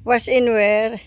Was in where?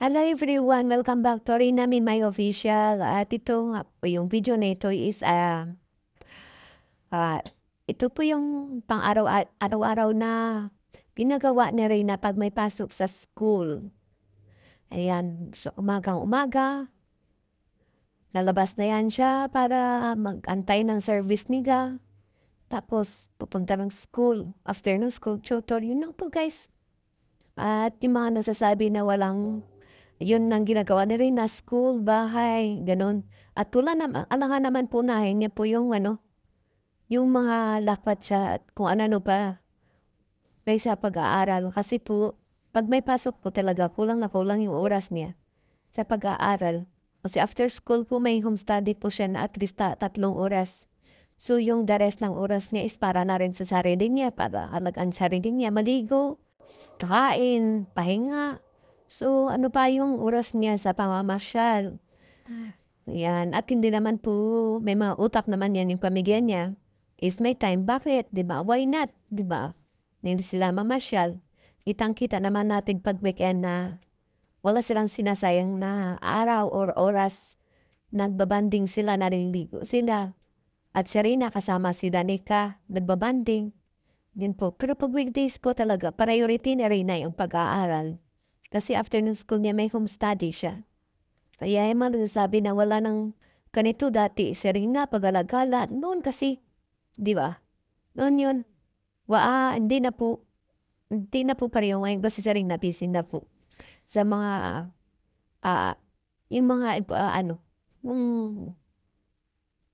Hello everyone! Welcome back to Rina My Official. At ito nga po, yung video na ito is, ito po yung pang-araw-araw na ginagawa ni Rina pag may pasok sa school. Ayan, so umagang-umaga, lalabas na yan siya para mag-antay ng service niya. Tapos, pupunta ng school. After ng school tutor, yun lang po guys. At yung mga nasasabi na walang yun ang ginagawa ni Rina, school, bahay, ganun. At tula naman, alangan naman po niya po yung yung mga lakpat siya at kung ano pa. Kaysa pag-aaral. Kasi po, pag may pasok po talaga, kulang na kulang yung oras niya sa pag-aaral. Kasi after school po, may home study po siya na at least 3 oras. So yung the rest ng oras niya is para na rin sa sarili niya, para alagaan sarili niya, maligo, kain, pahinga. So, ano pa yung oras niya sa pamamasyal? Yan. At hindi naman po, may mga utak naman yan yung pamilya niya. If may time, bakit? Diba? Why not? Diba? Hindi sila mamasyal. Kitang-kita naman natin pag weekend na wala silang sinasayang na araw or oras. Nagbabanding sila, naliligo sila. At si Rina kasama si Danica, nagbabanding. Yun po. Pero pag weekdays po talaga, priority ni Rina yung pag-aaral. Kasi afternoon school niya may home study siya. Kaya yung mga nasasabi na wala ng ganito dati, si Rina pag-alagala, noon kasi, di ba? Noon yun, hindi na po pareho ngayon kasi si Rina busy na po. Sa mga, yung mga, yung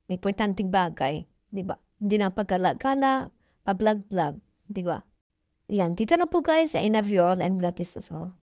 importanteng bagay, di ba? Hindi na pag-alagala, pa-vlog-vlog, di ba? Yan, dito na po guys, I love you all and God bless us all.